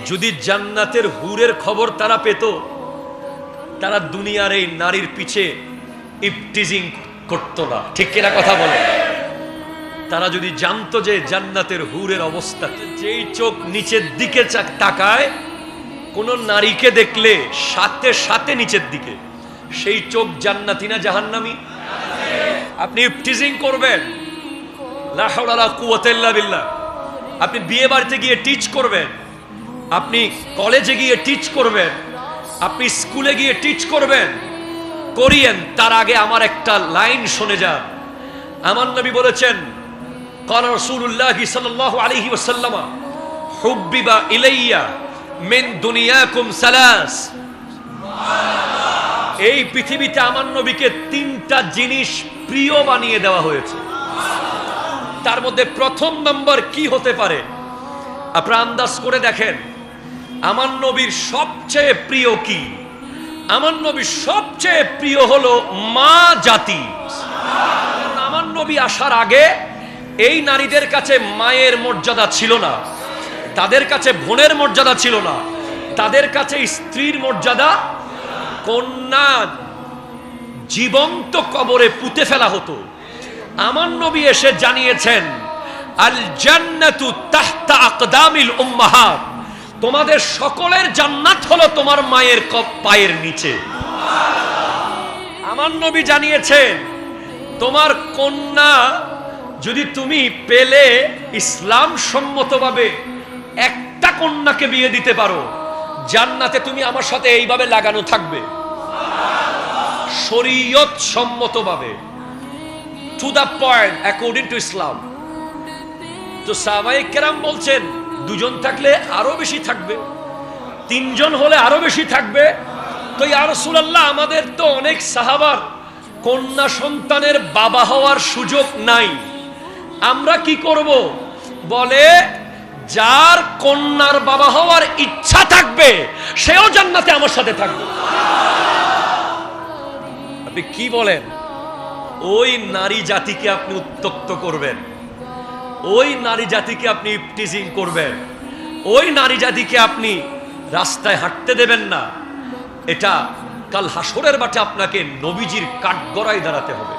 যদি জান্নাতের হুরের খবর তারা পেত, তারা দুনিয়ার এই নারীর পিছে ইফটিজিং করতো না। ঠিক কিনা কথা বলে? তারা যদি জানতো যে জান্নাতের হুরের অবস্থা, যেই চোখ নিচের দিকে তাকায় কোন নারীকে দেখলে সাথে সাথে নিচের দিকে, সেই চোখ জান্নাতি না জাহান্নামী? আপনি ইফটিজিং করবেন, লা হাওলা ওয়ালা কুওয়াতা ইল্লা বিল্লাহ। আপনি বিয়ে বাড়িতে গিয়ে টিচ করবেন, আপনি কলেজে গিয়ে টিচ করবেন, আপনি স্কুলে গিয়ে টিচ করবেন, করিয়েন। তার আগে আমার একটা লাইন শুনে যান। আমার নবী বলেছেন, ক্বালা রাসূলুল্লাহি সাল্লাল্লাহু আলাইহি ওয়াসাল্লাম, হুব্বিবা ইলাইয়া মিন দুনিয়াকুম সালাস। এই পৃথিবীতে আমার নবীকে তিনটা জিনিস প্রিয় বানিয়ে দেওয়া হয়েছে। তার মধ্যে প্রথম নম্বর কি হতে পারে? আপনারা আন্দাজ করে দেখেন, আমার নবীর সবচেয়ে প্রিয় কি? আমার নবীর সবচেয়ে প্রিয় হলো মা জাতি। আমার নবী আসার আগে এই নারীদের কাছে মায়ের মর্যাদা ছিল না, তাদের কাছে বোনের মর্যাদা ছিল না, তাদের কাছে স্ত্রীর মর্যাদা। কন্যা জীবন্ত কবরে পুঁতে ফেলা হতো। আমার নবী এসে জানিয়েছেন, আল জান্নাতু তাহতা আকদামিল উম্মাহাত, তোমাদের সকলের জান্নাত হলো তোমার মায়ের পায়ের নিচে। আমার নবী জানিয়েছেন, তোমার কন্যা যদি তুমি পেলে ইসলাম সম্মতভাবে একটা কন্যাকে বিয়ে দিতে পারো, জান্নাতে তুমি আমার সাথে এইভাবে লাগানো থাকবে, শরীয়ত সম্মতভাবে, to the point, according to Islam. তো সাহাবায়ে কেরাম বলছেন, দুজন থাকলে আরো বেশি থাকবে, তিনজন হলে আরো বেশি থাকবে। তো ইয়া রাসূলুল্লাহ, আমাদের তো অনেক সাহাবার কন্যা সন্তানের বাবা হওয়ার সুযোগ নাই, আমরা কি করব? বলে, যার কন্যার বাবা হওয়ার ইচ্ছা থাকবে সেও জান্নাতে আমার সাথে থাকবে। আপনি কি বলেন? ওই নারী জাতিকে আপনি উত্ত্যক্ত করবেন, ওই নারী জাতিকে আপনি ইফটিজিং করবেন, ওই নারী জাতিকে আপনি রাস্তায় হাঁটতে দেবেন না। এটা কাল হাসরের মাঠে আপনাকে নবীজির কাঠগড়ায় দাঁড়াতে হবে।